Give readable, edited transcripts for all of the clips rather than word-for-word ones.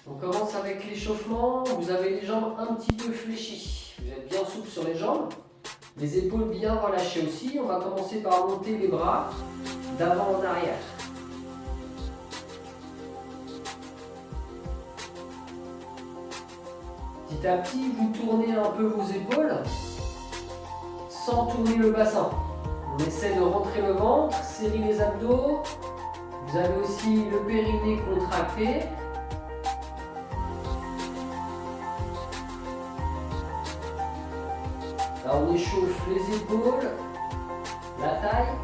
On commence avec l'échauffement. Vous avez les jambes un petit peu fléchies. Vous êtes bien souple sur les jambes. Les épaules bien relâchées aussi. On va commencer par monter les bras d'avant en arrière. Petit à petit, vous tournez un peu vos épaules sans tourner le bassin. On essaie de rentrer le ventre, serrer les abdos. Vous avez aussi le périnée contracté. Là, on échauffe les épaules, la taille,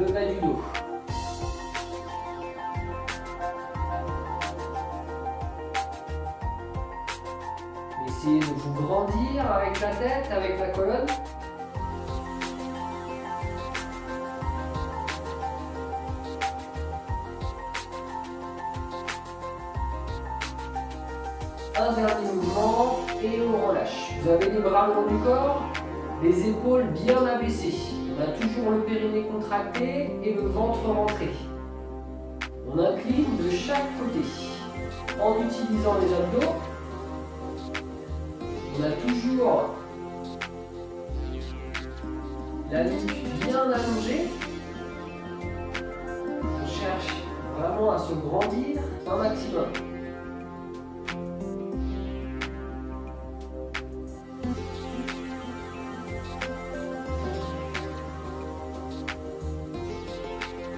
le bas du dos. Essayez de vous grandir avec la tête, avec la colonne. Un dernier mouvement et on relâche. Vous avez les bras le long du corps, les épaules bien abaissées. On a toujours le périnée contracté et le ventre rentré. On incline de chaque côté en utilisant les abdos. On a toujours la nuque bien allongée. On cherche vraiment à se grandir un maximum.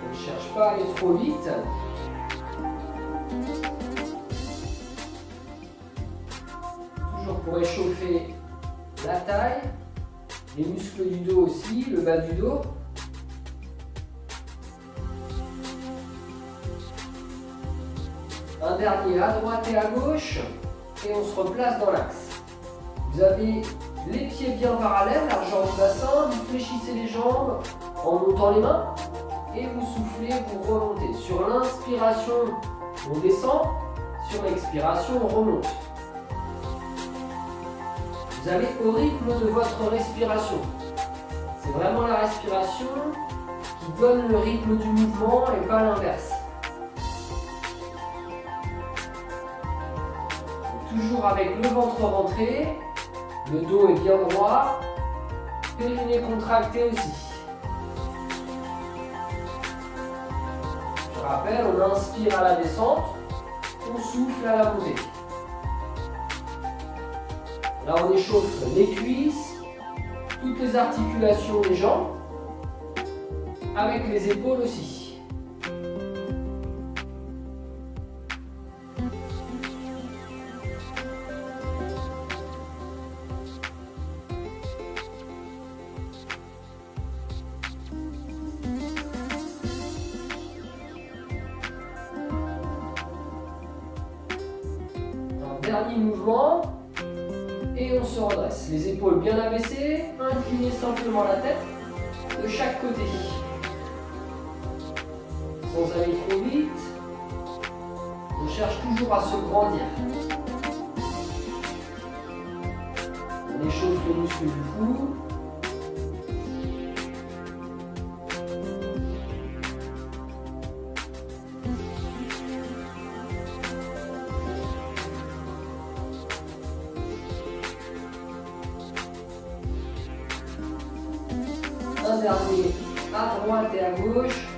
On ne cherche pas à aller trop vite. Pour réchauffer la taille, les muscles du dos aussi, le bas du dos. Un dernier à droite et à gauche et on se replace dans l'axe. Vous avez les pieds bien parallèles, largeur du bassin, vous fléchissez les jambes en montant les mains et vous soufflez, vous remontez. Sur l'inspiration, on descend, sur l'expiration, on remonte. Vous allez au rythme de votre respiration. C'est vraiment la respiration qui donne le rythme du mouvement et pas l'inverse. Toujours avec le ventre rentré, le dos est bien droit, périnée contracté aussi. Je rappelle, on inspire à la descente, on souffle à la montée. Là, on échauffe les cuisses, toutes les articulations des jambes, avec les épaules aussi. Un dernier mouvement. Et on se redresse, les épaules bien abaissées, inclinez simplement la tête de chaque côté. Sans aller trop vite, on cherche toujours à se grandir. On échauffe les muscles du cou. Un dernier à droite et à gauche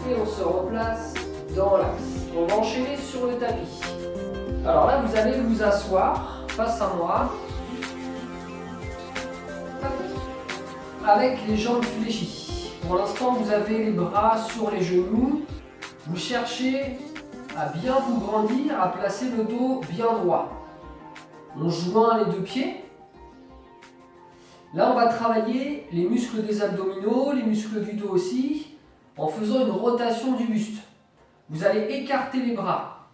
et on se replace dans l'axe. On va enchaîner sur le tapis. Alors là, vous allez vous asseoir face à moi avec les jambes fléchies. Pour l'instant, vous avez les bras sur les genoux. Vous cherchez à bien vous grandir, à placer le dos bien droit. On joint les deux pieds. Là, on va travailler les muscles des abdominaux, les muscles du dos aussi, en faisant une rotation du buste. Vous allez écarter les bras,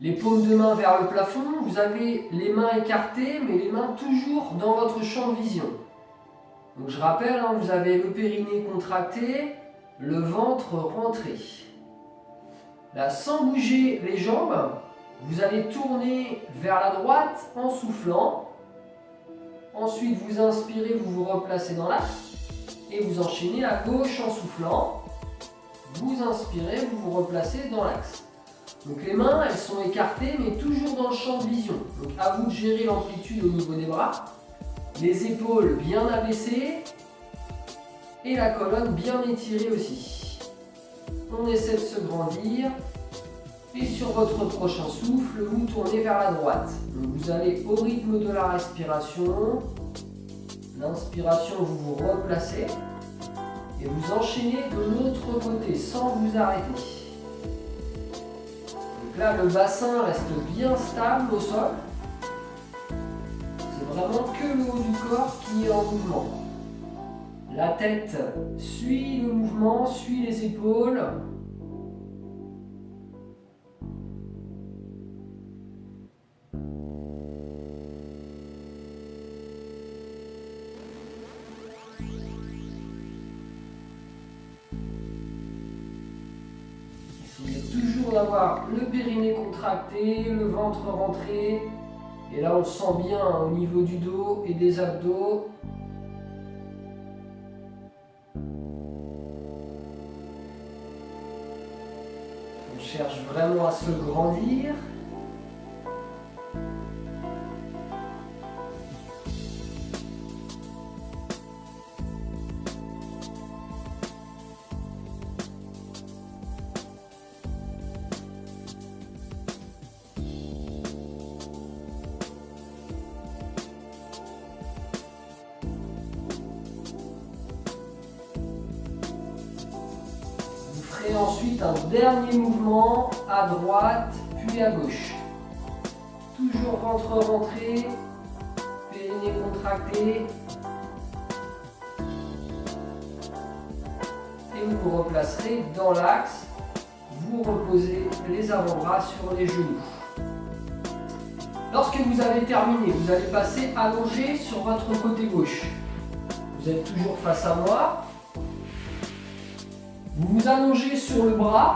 les paumes de main vers le plafond. Vous avez les mains écartées, mais les mains toujours dans votre champ de vision. Donc je rappelle, vous avez le périnée contracté, le ventre rentré. Là, sans bouger les jambes, vous allez tourner vers la droite en soufflant. Ensuite, vous inspirez, vous vous replacez dans l'axe et vous enchaînez à gauche en soufflant. Vous inspirez, vous vous replacez dans l'axe. Donc les mains, elles sont écartées, mais toujours dans le champ de vision. Donc à vous de gérer l'amplitude au niveau des bras. Les épaules bien abaissées et la colonne bien étirée aussi. On essaie de se grandir. Et sur votre prochain souffle, vous tournez vers la droite. Donc vous allez au rythme de la respiration. L'inspiration, vous vous replacez. Et vous enchaînez de l'autre côté sans vous arrêter. Donc là, le bassin reste bien stable au sol. C'est vraiment que le haut du corps qui est en mouvement. La tête suit le mouvement, suit les épaules. Essayez toujours d'avoir le périnée contracté, le ventre rentré. Et là, on sent bien au niveau du dos et des abdos. On cherche vraiment à se grandir. Et ensuite un dernier mouvement à droite puis à gauche. Toujours ventre rentré, périnée contracté. Et vous vous replacerez dans l'axe. Vous reposez les avant-bras sur les genoux. Lorsque vous avez terminé, vous allez passer allongé sur votre côté gauche. Vous êtes toujours face à moi. Vous vous allongez sur le bras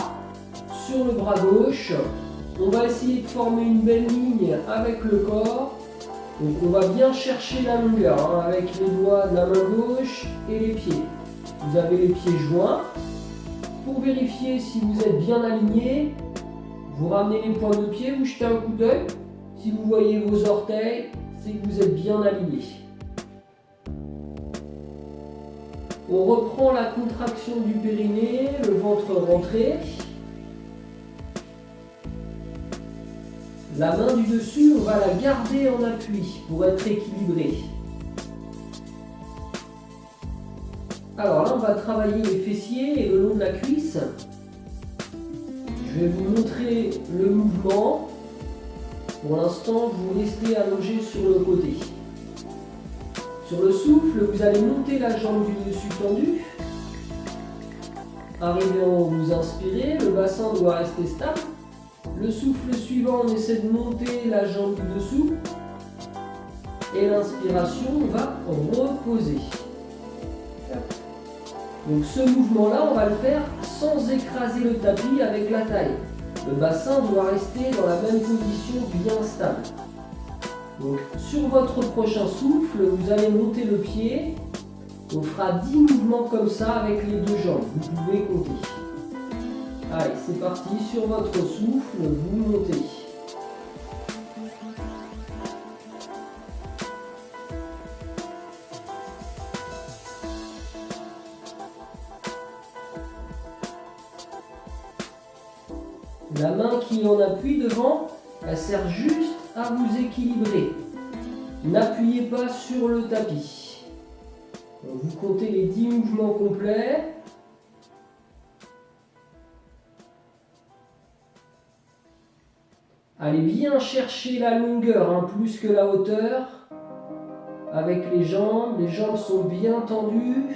gauche. On va essayer de former une belle ligne avec le corps. Donc on va bien chercher la longueur avec les doigts de la main gauche et les pieds. Vous avez les pieds joints. Pour vérifier si vous êtes bien aligné, vous ramenez les points de pied, vous jetez un coup d'œil. Si vous voyez vos orteils, c'est que vous êtes bien aligné. On reprend la contraction du périnée, le ventre rentré. La main du dessus, on va la garder en appui pour être équilibré. Alors là, on va travailler les fessiers et le long de la cuisse. Je vais vous montrer le mouvement. Pour l'instant, vous restez allongé sur le côté. Sur le souffle, vous allez monter la jambe du dessus tendue. Arrivé en haut, vous inspirez, le bassin doit rester stable. Le souffle suivant, on essaie de monter la jambe du dessous. Et l'inspiration, on va reposer. Donc ce mouvement-là, on va le faire sans écraser le tapis avec la taille. Le bassin doit rester dans la même position bien stable. Donc sur votre prochain souffle, vous allez monter le pied. On fera 10 mouvements comme ça avec les deux jambes. Vous pouvez compter. Allez, c'est parti. Sur votre souffle, vous montez. La main qui en appuie devant, elle sert juste à vous équilibrer. N'appuyez pas sur le tapis. Vous comptez les 10 mouvements complets. Allez bien chercher la longueur, plus que la hauteur. Avec les jambes sont bien tendues.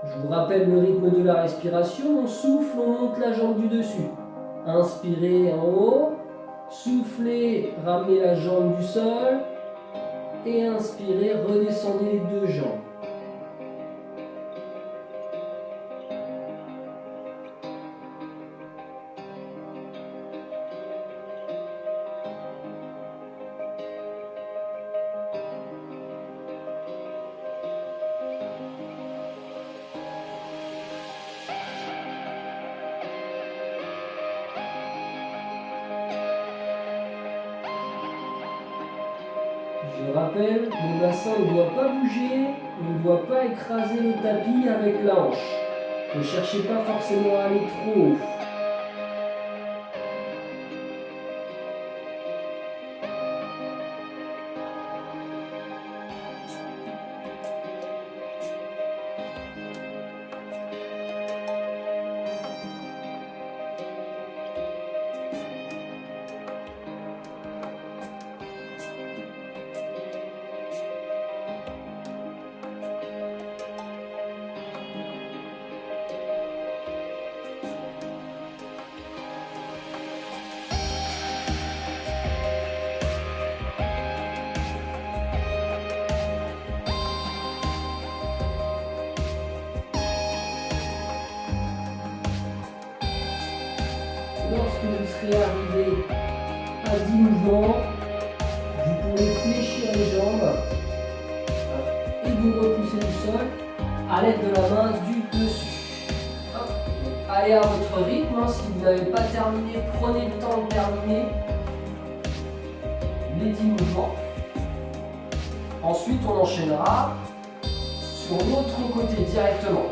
Je vous rappelle le rythme de la respiration. On souffle, on monte la jambe du dessus. Inspirez en haut. Soufflez, ramenez la jambe du sol. Et inspirez, redescendez les deux jambes. Je rappelle, le bassin ne doit pas bouger, ne doit pas écraser le tapis avec la hanche. Ne cherchez pas forcément à aller trop haut. Lorsque vous serez arrivé à 10 mouvements, vous pourrez fléchir les jambes et vous repousser du sol à l'aide de la main du dessus. Hop. Allez à votre rythme, si vous n'avez pas terminé, prenez le temps de terminer les 10 mouvements. Ensuite, on enchaînera sur l'autre côté directement.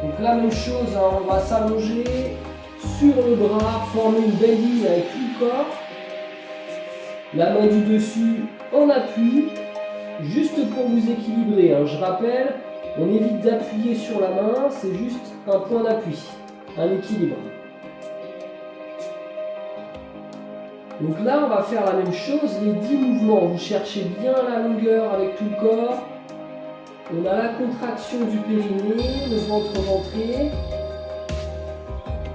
Donc la même chose, hein, on va s'allonger sur le bras, former une belle ligne avec tout le corps. La main du dessus en appui, juste pour vous équilibrer. Hein. Je rappelle, on évite d'appuyer sur la main, c'est juste un point d'appui, un équilibre. Donc là, on va faire la même chose, les 10 mouvements. Vous cherchez bien la longueur avec tout le corps. On a la contraction du périnée, le ventre rentré.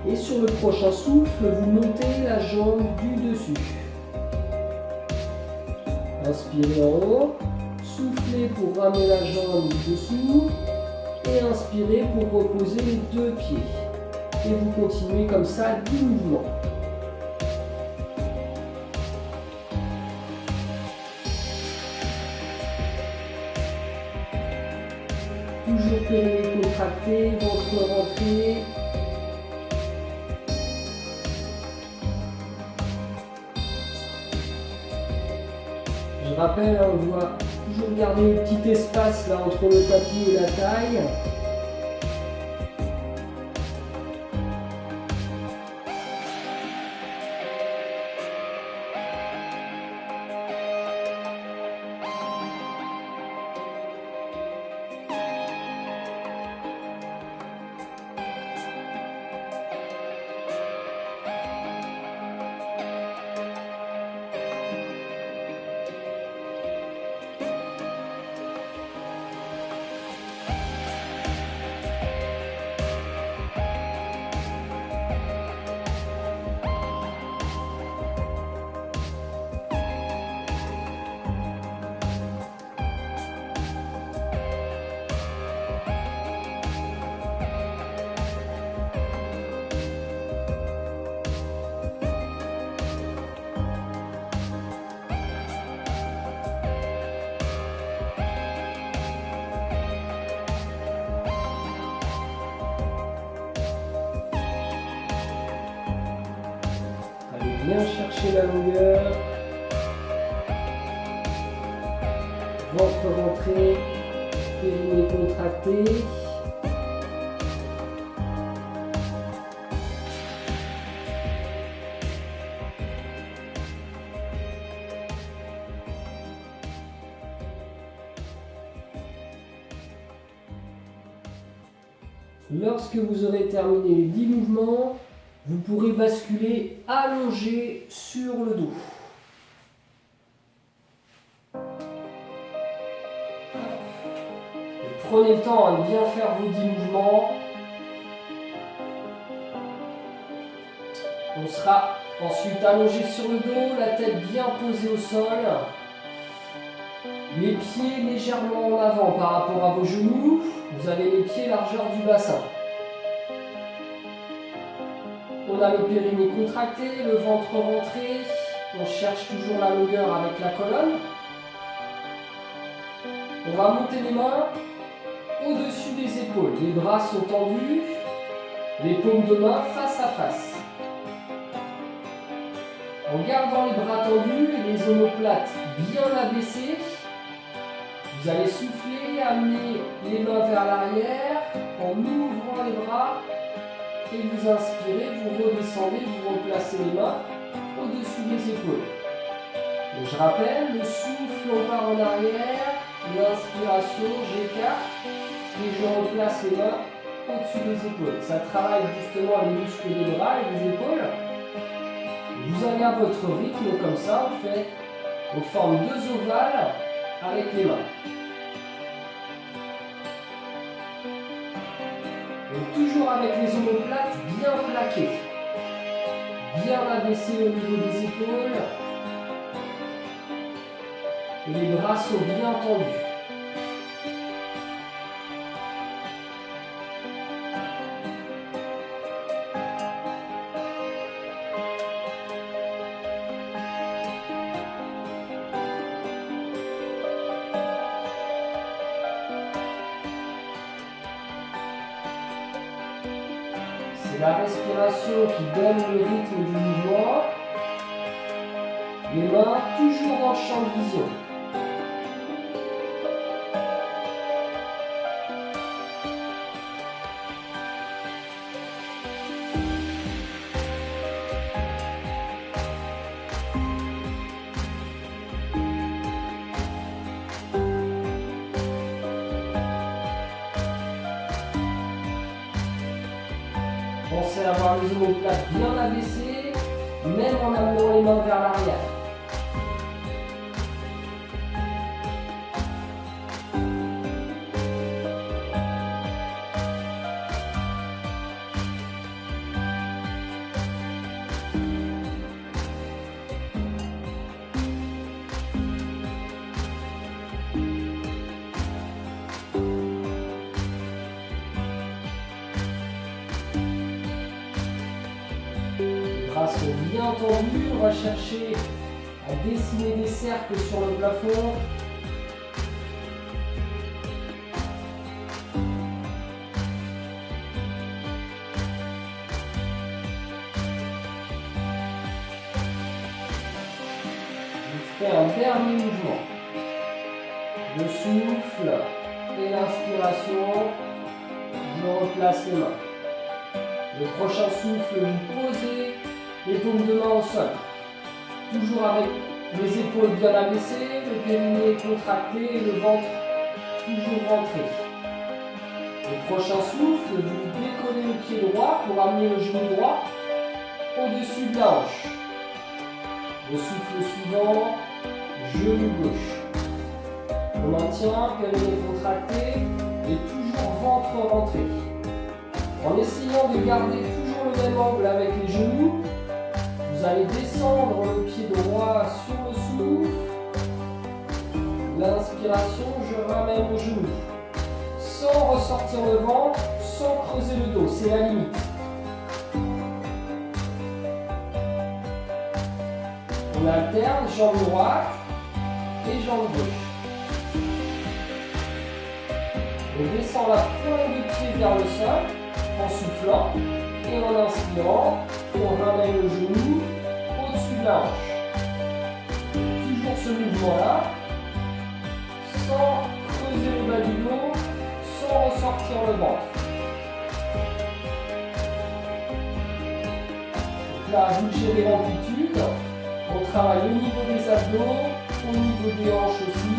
Et sur le prochain souffle, vous montez la jambe du dessus. Inspirez en haut, soufflez pour ramener la jambe du dessous. Et inspirez pour reposer les deux pieds. Et vous continuez comme ça 10 mouvements. Toujours périnée contracté, ventre rentré. Je rappelle, on doit toujours garder un petit espace là entre le tapis et la taille. Bien chercher la longueur. Ventre rentré, périnée contracté. Lorsque vous aurez terminé les 10 mouvements, vous pourrez basculer allongé sur le dos. Et prenez le temps de bien faire vos 10 mouvements. On sera ensuite allongé sur le dos, la tête bien posée au sol. Les pieds légèrement en avant par rapport à vos genoux. Vous avez les pieds largeur du bassin. On a le périnée contracté, le ventre rentré. On cherche toujours la longueur avec la colonne. On va monter les mains au-dessus des épaules. Les bras sont tendus. Les paumes de main face à face. En gardant les bras tendus et les omoplates bien abaissées, vous allez souffler, amener les mains vers l'arrière en ouvrant les bras et vous inspirez, vous redescendez, vous replacez les mains au-dessus des épaules. Donc je rappelle, le souffle, on part en arrière, l'inspiration, j'écarte et je replace les mains au-dessus des épaules. Ça travaille justement les muscles des bras et des épaules. Vous allez à votre rythme comme ça, on fait, on forme deux ovales avec les mains. Donc toujours avec les omoplates bien plaquées, bien abaissées au niveau des épaules. Et les bras sont bien tendus. C'est la respiration qui donne le rythme du mouvement. Les mains toujours dans le champ de vision. Pensez à avoir les omoplates bien abaissées, même en amenant les mains vers l'arrière. Les bras sont bien tendus, on va chercher à dessiner des cercles sur le plafond. Je fais un dernier mouvement. Le souffle et l'inspiration, je replace les mains. Le prochain souffle, vous posez les paumes de main au sol. Toujours avec les épaules bien abaissées, le périnée contracté, le ventre toujours rentré. Le prochain souffle, vous décollez le pied droit pour amener le genou droit au-dessus de la hanche. Le souffle suivant, genou gauche. On maintient, périnée contracté et toujours ventre rentré. En essayant de garder toujours le même angle avec les genoux, vous allez descendre le pied droit sur le souffle. L'inspiration, je ramène le genou. Sans ressortir le ventre, sans creuser le dos, c'est la limite. On alterne jambe droite et jambe gauche. On descend la pointe de pied vers le sol en soufflant et en inspirant, on ramène le genou au-dessus de la hanche. Toujours ce mouvement-là, sans creuser le bas du dos, sans ressortir le ventre. Donc là, vous gérez l'amplitude, on travaille au niveau des abdos, au niveau des hanches aussi.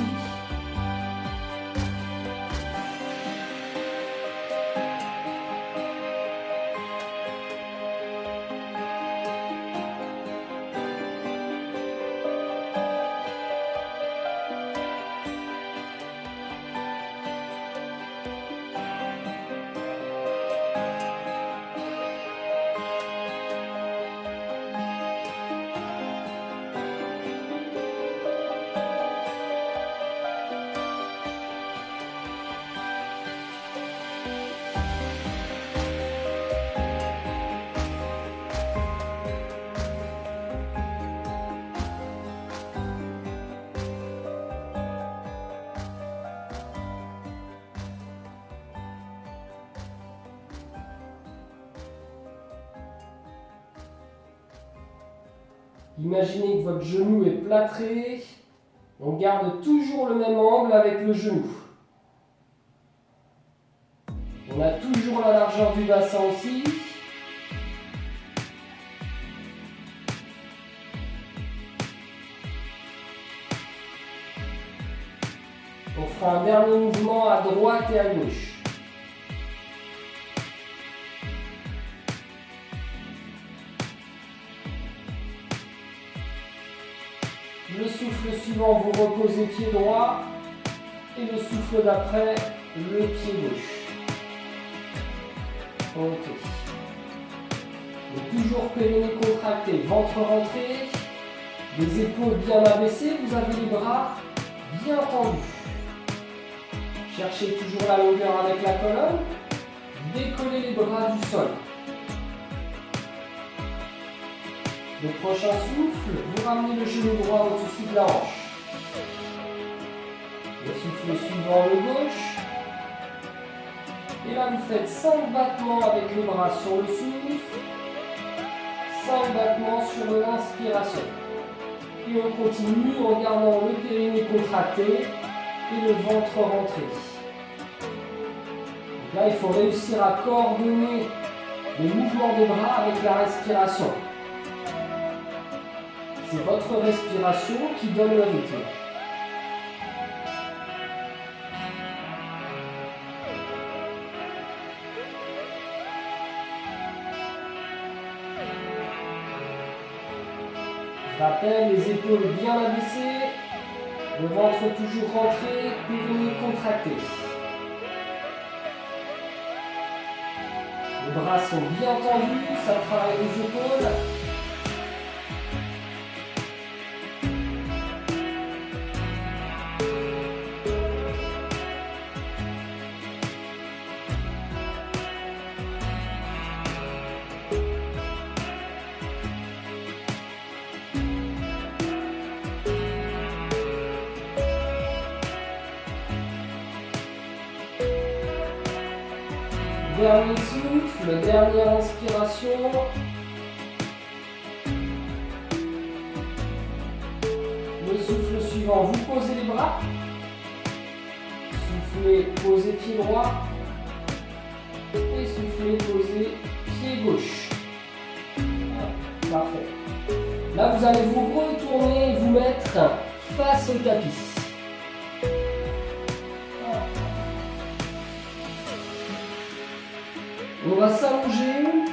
Imaginez que votre genou est plâtré. On garde toujours le même angle avec le genou. On a toujours la largeur du bassin aussi. On fera un dernier mouvement à droite et à gauche. Le souffle suivant, vous reposez pied droit. Et le souffle d'après, le pied gauche. Ok. Et toujours périnée contracté, ventre rentré, les épaules bien abaissées, vous avez les bras bien tendus. Cherchez toujours la longueur avec la colonne, décollez les bras du sol. Le prochain souffle, vous ramenez le genou droit au-dessus de la hanche. Le souffle suivant, le gauche. Et là, vous faites 5 battements avec les bras sur le souffle, 5 battements sur l'inspiration. Et on continue en gardant le périnée contracté et le ventre rentré. Donc là, il faut réussir à coordonner le mouvement des bras avec la respiration. C'est votre respiration qui donne le rythme. Je rappelle, les épaules bien abaissées, le ventre toujours rentré, périnée contracté. Les bras sont bien tendus, ça travaille les épaules. Dernier souffle, dernière inspiration. Le souffle suivant, vous posez les bras. Soufflez, posez pied droit. Et soufflez, posez pied gauche. Parfait. Là, vous allez vous retourner et vous mettre face au tapis. On va s'allonger,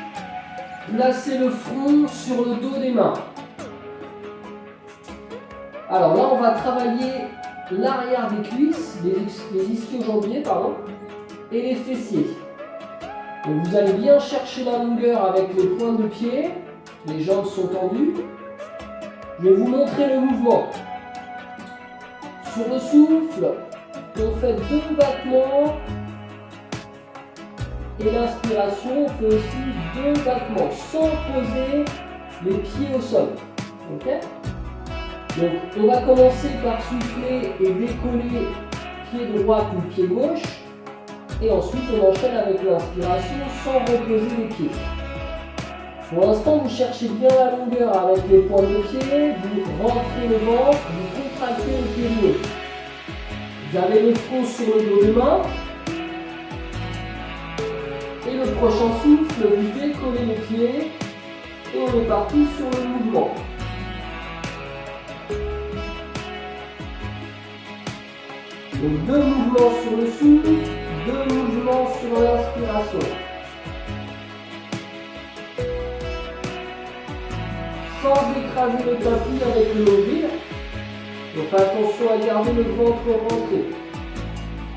placer le front sur le dos des mains. Alors là, on va travailler l'arrière des cuisses, les ischio-jambiers, et les fessiers. Donc vous allez bien chercher la longueur avec les pointes de pied, les jambes sont tendues. Je vais vous montrer le mouvement. Sur le souffle, on fait 2 battements. Et l'inspiration, on fait aussi 2 battements sans poser les pieds au sol. Okay. Donc on va commencer par souffler et décoller pied droit ou pied gauche. Et ensuite on enchaîne avec l'inspiration sans reposer les pieds. Pour l'instant, vous cherchez bien la longueur avec les pointes de pied, vous rentrez le ventre, vous contractez le périnée. Vous avez le front sur le dos des mains. Et le prochain souffle, vous décollez les pieds et on est parti sur le mouvement. Donc 2 mouvements sur le souffle, 2 mouvements sur l'inspiration. Sans écraser le tapis avec le nombril. Donc attention à garder le ventre rentré.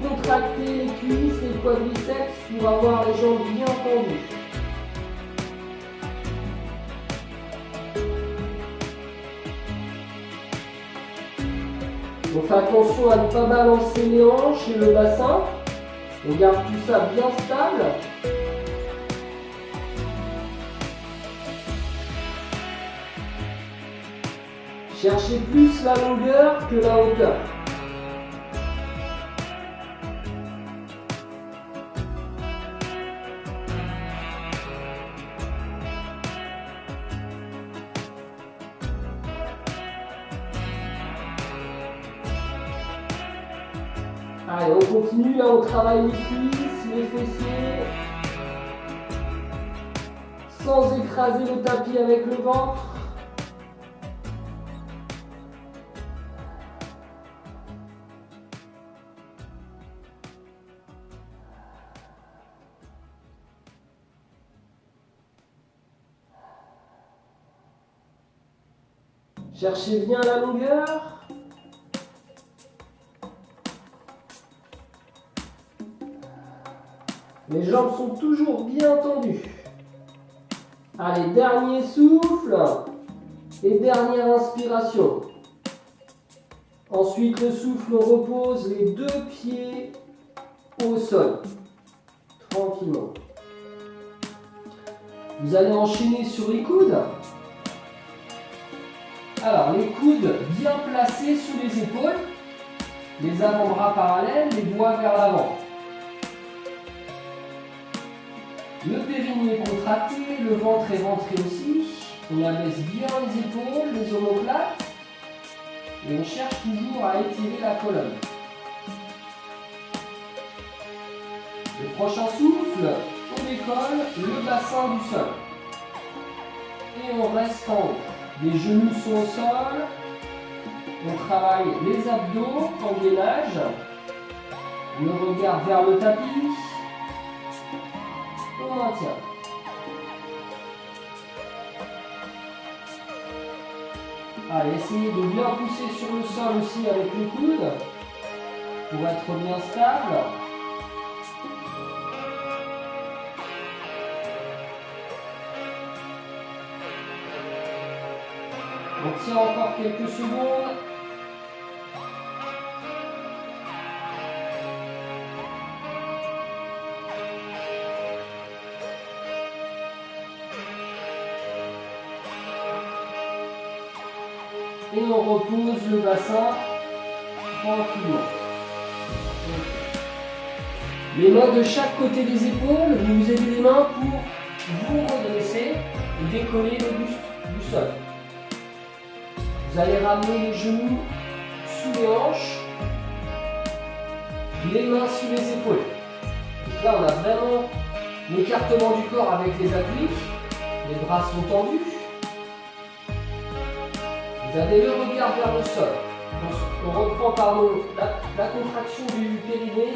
Contractez les cuisses, les quadriceps pour avoir les jambes bien tendues. On fait attention à ne pas balancer les hanches et le bassin. On garde tout ça bien stable. Cherchez plus la longueur que la hauteur. Allez, on continue, là on travaille les cuisses, les fessiers, sans écraser le tapis avec le ventre. Cherchez bien la longueur. Les jambes sont toujours bien tendues. Allez, dernier souffle et dernière inspiration. Ensuite, le souffle, on repose les deux pieds au sol, tranquillement. Vous allez enchaîner sur les coudes. Alors, les coudes bien placés sous les épaules, les avant-bras parallèles, les doigts vers l'avant. Le périnée est contracté, le ventre est rentré aussi. On abaisse bien les épaules, les omoplates. Et on cherche toujours à étirer la colonne. Le prochain souffle, on décolle le bassin du sol. Et on reste en haut. Les genoux sont au sol. On travaille les abdos en gainage. Le regard vers le tapis. On maintient. Allez, essayez de bien pousser sur le sol aussi avec le coude pour être bien stable. On tient encore quelques secondes. Et on repose le bassin tranquillement. Les mains de chaque côté des épaules, vous aidez les mains pour vous redresser et décoller le buste du sol. Vous allez ramener les genoux sous les hanches, les mains sous les épaules. Donc là, on a vraiment l'écartement du corps avec les appuis. Les bras sont tendus. Vous avez le regard vers le sol. On reprend la contraction du périnée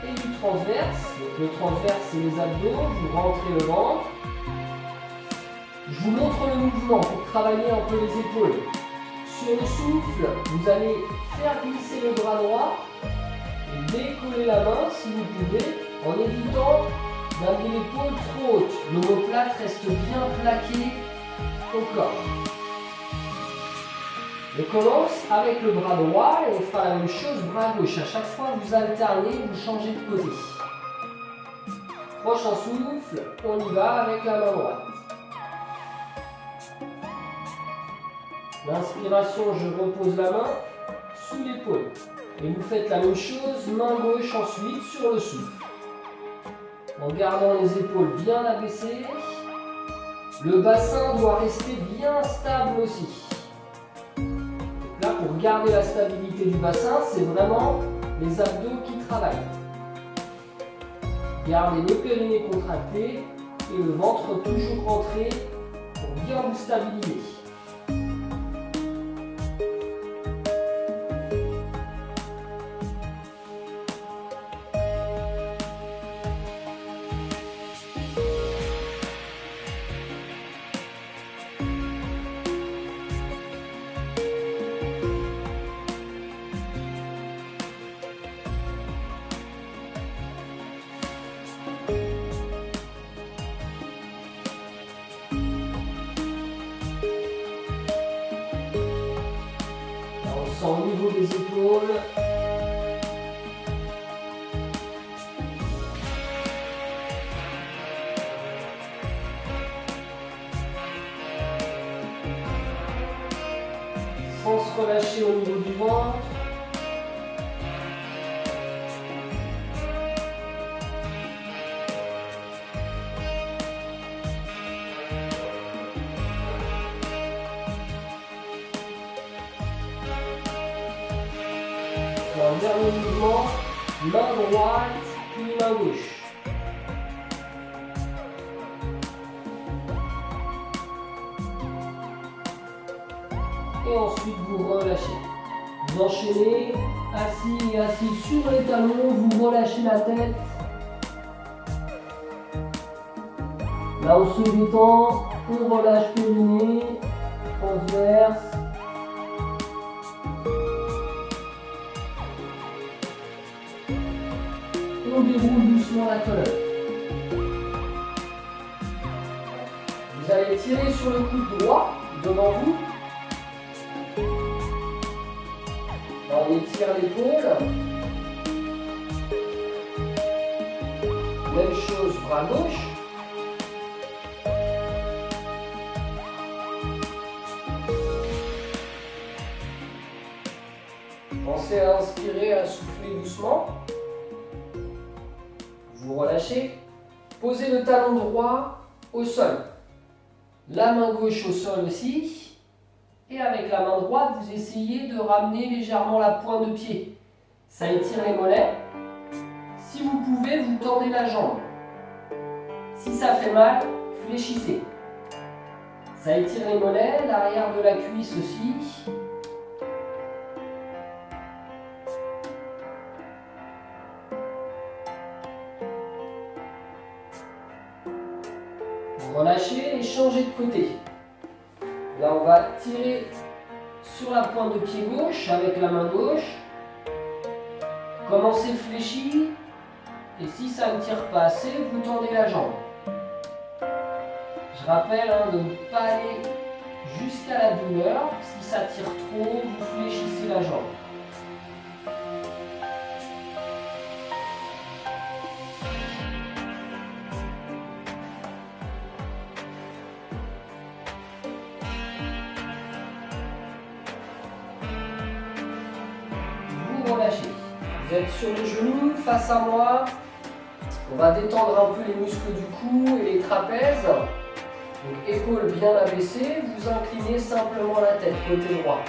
et du transverse. Donc le transverse, c'est les abdos. Vous rentrez le ventre. Je vous montre le mouvement pour travailler un peu les épaules. Sur le souffle, vous allez faire glisser le bras droit et décoller la main si vous pouvez, en évitant d'amener l'épaule trop haute. L'omoplate reste bien plaquée au corps. On commence avec le bras droit et on fera la même chose bras gauche. À chaque fois, vous alternez, vous changez de côté. Prochain souffle, on y va avec la main droite. L'inspiration, je repose la main sous l'épaule. Et vous faites la même chose, main gauche ensuite sur le souffle. En gardant les épaules bien abaissées, le bassin doit rester bien stable aussi. Là, pour garder la stabilité du bassin, c'est vraiment les abdos qui travaillent. Gardez le périnée contracté et le ventre toujours rentré pour bien vous stabiliser. Au niveau des épaules. Sans se relâcher au niveau du ventre. Un dernier mouvement. main droite, puis main gauche. Et ensuite vous relâchez. Vous enchaînez, assis et assis sur les talons, vous relâchez la tête. Là on se détend, on relâche périnée, transverse. Et on déroule doucement la colonne. Vous allez tirer sur le coude droit devant vous. On étire l'épaule. Même chose, bras gauche. Pensez à inspirer, à souffler doucement. Vous relâchez. Posez le talon droit au sol. La main gauche au sol aussi. Et avec la main droite, vous essayez de ramener légèrement la pointe de pied. Ça étire les mollets. Si vous pouvez, vous tendez la jambe. Si ça fait mal, fléchissez. Ça étire les mollets, l'arrière de la cuisse aussi. Vous relâchez et changez de côté. Là, on va tirer sur la pointe de pied gauche avec la main gauche. Commencez fléchi. Et si ça ne tire pas assez, vous tendez la jambe. Je rappelle de ne pas aller jusqu'à la douleur. Si ça tire trop, vous fléchissez la jambe. Relâchez. Vous êtes sur les genoux, face à moi. On va détendre un peu les muscles du cou et les trapèzes. Donc épaules bien abaissées, vous inclinez simplement la tête, côté droit.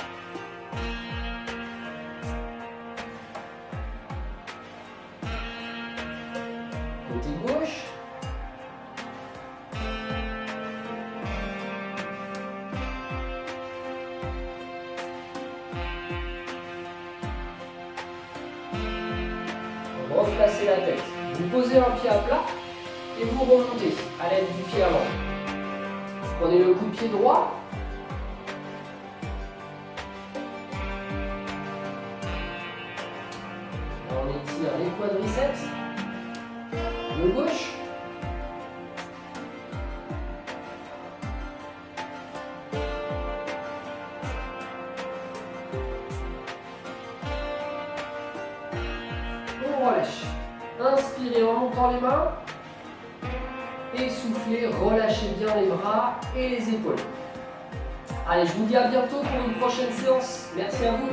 Côté gauche. Replacez la tête. Vous posez un pied à plat et vous remontez à l'aide du pied avant. Prenez le coup de pied droit. On étire les quadriceps. Le gauche. On relâche. Inspirez en montant les mains. Et soufflez, relâchez bien les bras et les épaules. Allez, je vous dis à bientôt pour une prochaine séance. Merci à vous.